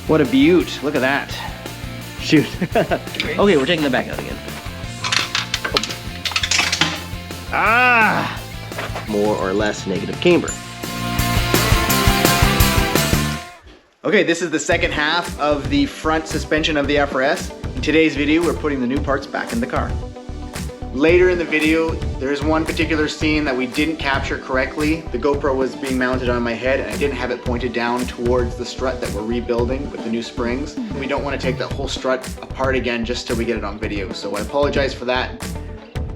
What a beaut. Look at that. Shoot. Okay, we're taking the back out again. Ah! More or less negative camber. Okay, this is the second half of the front suspension of the FR-S. In today's video, we're putting the new parts back in the car. Later in the video, there's one particular scene that we didn't capture correctly. The GoPro was being mounted on my head and I didn't have it pointed down towards the strut that we're rebuilding with the new springs. We don't want to take that whole strut apart again just till we get it on video, so I apologize for that.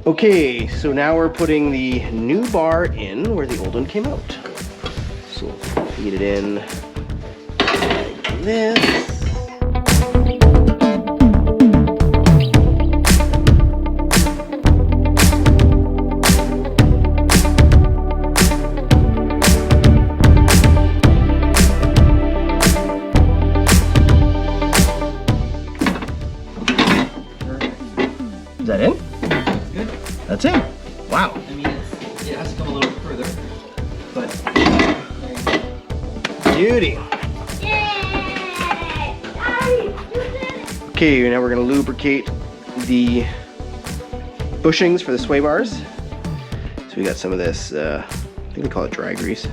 Okay, so now we're putting the new bar in where the old one came out. So we'll feed it in like this. Is that in? That's good. That's in. Wow. I mean, it has to come a little bit further, but Beauty. Okay, now we're gonna lubricate the bushings for the sway bars. So we got some of this, I think they call it dry grease,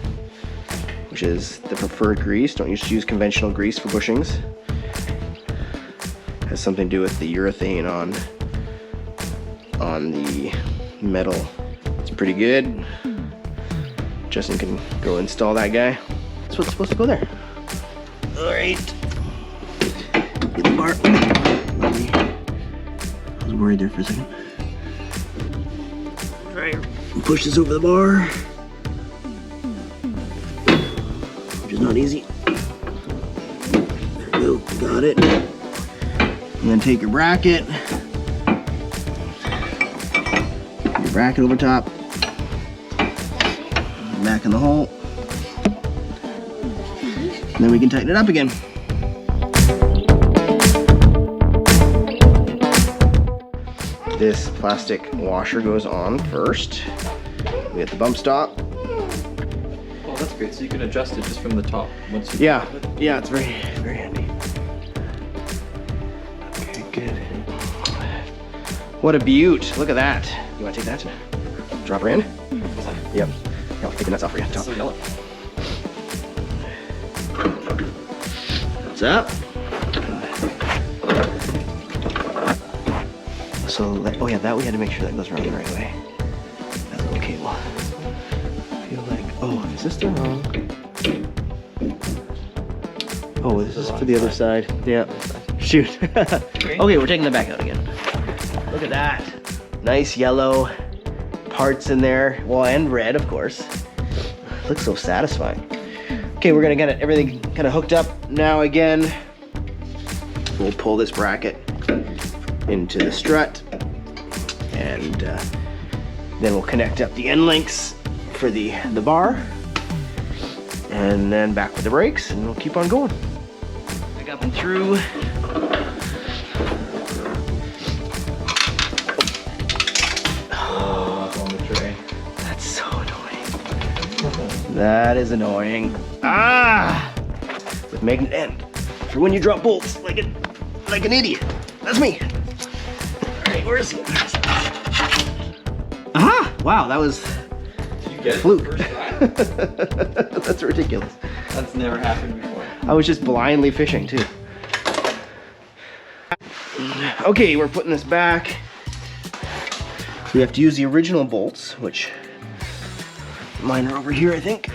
which is the preferred grease. Don't just use conventional grease for bushings. Has something to do with the urethane on the metal. It's pretty good. Justin can go install that guy. That's what's supposed to go there. All right. Get the bar. I was worried there for a second. All right. Push this over the bar, which is not easy. There we go. Got it. And then take your bracket. Bracket over top, back in the hole, and then we can tighten it up again. This plastic washer goes on first. We get the bump stop. oh, that's great. So you can adjust it just from the top once you. Yeah, yeah, it's very, very handy. Okay, good. What a beaut! Look at that. You want to take that? Drop her in? Yep. Yeah, I'll take the nuts off for you. It's so yellow. What's up? So, oh yeah, that we had to make sure that goes around the right way. That little cable. I feel like, oh, is this the wrong? Oh, this is for the other side. Yeah. Shoot. Okay, we're taking the back out again. Look at that. Nice yellow parts in there. Well, and red, of course. Looks so satisfying. Okay, we're gonna get everything kind of hooked up now again. We'll pull this bracket into the strut, and then we'll connect up the end links for the bar, and then back with the brakes, and we'll keep on going. Back up and through. That is annoying. Ah! With magnet end. For when you drop bolts like an idiot. That's me. Alright, where's he? Aha! Wow, that was Did you get a fluke. It the first time? That's ridiculous. That's never happened before. I was just blindly fishing too. Okay, we're putting this back. We have to use the original bolts, which mine are over here, I think.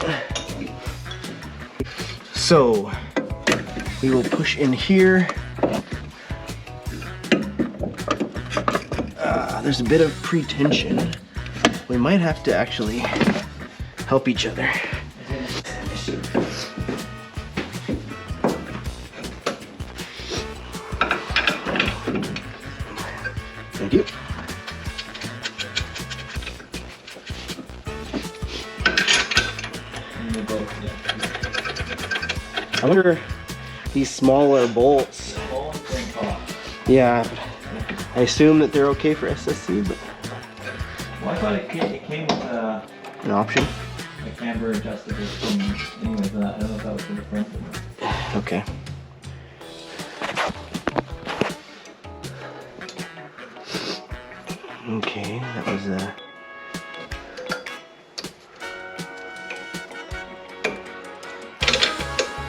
So we will push in here. There's a bit of pre-tension. We might have to actually help each other. Thank you. I wonder if these smaller bolts. Yeah, I assume that they're okay for SSC, but. Well, I thought it came with an option. a camber adjustable from anyway for that. I don't know if that was for the front. Okay.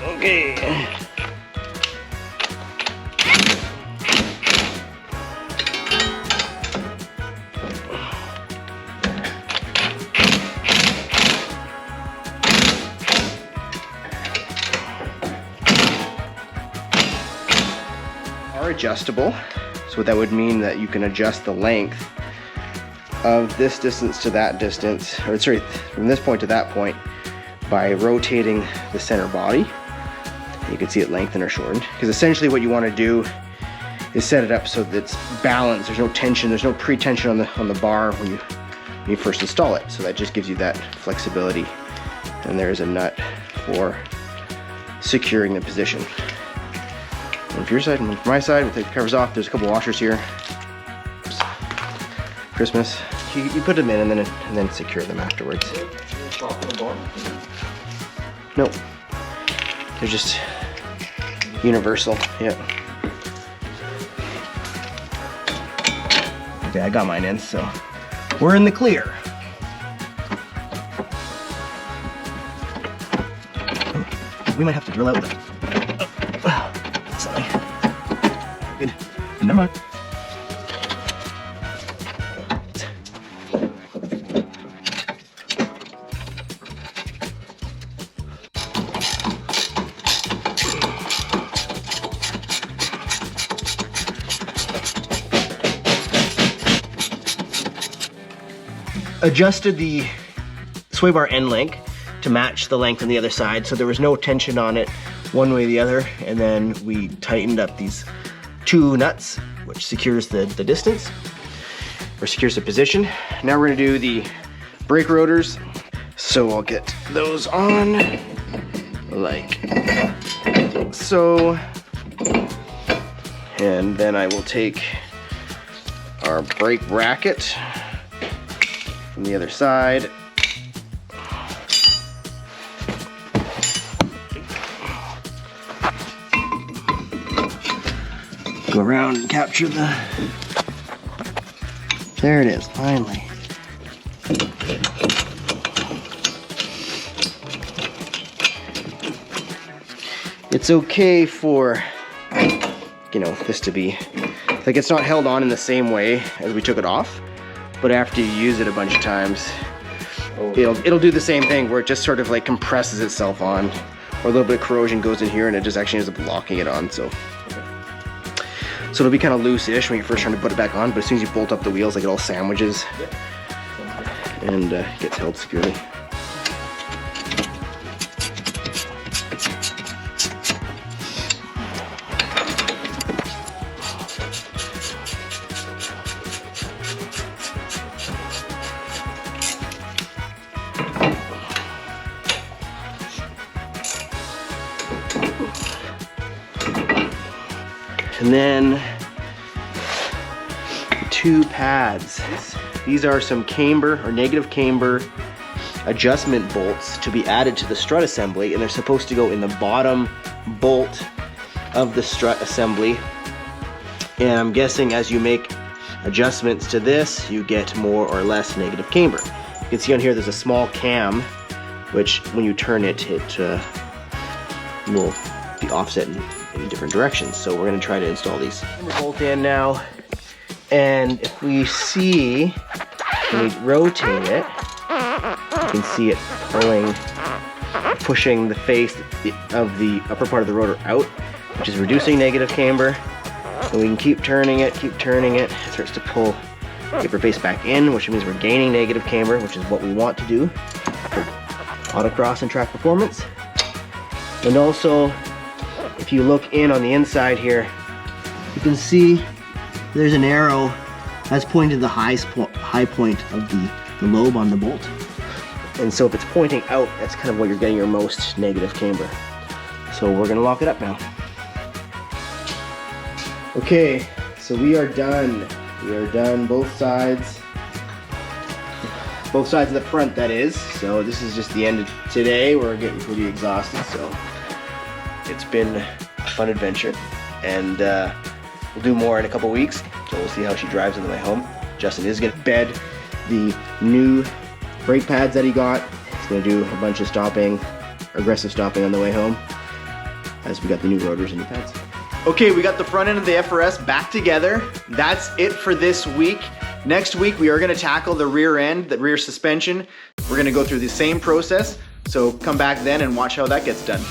Okay. Are adjustable, so what that would mean that you can adjust the length of this distance to that distance, or sorry, from this point to that point by rotating the center body. You can see it lengthen or shorten, because essentially what you want to do is set it up so that it's balanced. There's no tension, there's no pre-tension on the bar when you first install it. So that just gives you that flexibility. And there's a nut for securing the position. One for your side and one for my side. We'll take the covers off. There's a couple washers here. Oops. Christmas. You put them in and then secure them afterwards. Nope. They're just universal. Yep. Okay, I got mine in, so we're in the clear. We might have to drill out the. Sorry. Good. Never mind. Adjusted the sway bar end length to match the length on the other side, so there was no tension on it one way or the other, and then we tightened up these two nuts, which secures the distance, or secures the position. Now we're gonna do the brake rotors, so I'll get those on, like so, and then I will take our brake bracket from the other side. Go around and capture the, there it is, finally. It's okay for, you know, this to be, like it's not held on in the same way as we took it off. But after you use it a bunch of times, it'll do the same thing where it just sort of like compresses itself on, or a little bit of corrosion goes in here and it just actually ends up locking it on. So it'll be kind of loose-ish when you're first trying to put it back on, but as soon as you bolt up the wheels, like it all sandwiches and gets held securely. And then two pads. These are some camber or negative camber adjustment bolts to be added to the strut assembly, and they're supposed to go in the bottom bolt of the strut assembly. And I'm guessing as you make adjustments to this, you get more or less negative camber. You can see on here there's a small cam, which when you turn it, it will be offset in different directions. So we're going to try to install these. We're bolt in now, and if we see, when we rotate it, you can see it pulling, pushing the face of the upper part of the rotor out, which is reducing negative camber. And we can keep turning it, it starts to pull paper face back in, which means we're gaining negative camber, which is what we want to do for autocross and track performance. And also, if you look in on the inside here, you can see there's an arrow that's pointing to the high point of the lobe on the bolt. And so if it's pointing out, that's kind of where you're getting your most negative camber. So we're gonna lock it up now. Okay, so we are done. We are done both sides. Both sides of the front, that is. So this is just the end of today. We're getting pretty exhausted, so it's been a fun adventure, and we'll do more in a couple weeks. So we'll see how she drives on the way home. Justin is gonna bed the new brake pads that he got. He's gonna do a bunch of stopping, aggressive stopping on the way home. as we got the new rotors and new pads. Okay, we got the front end of the FR-S back together. That's it for this week. Next week, we are gonna tackle the rear end, the rear suspension. We're gonna go through the same process. So come back then and watch how that gets done.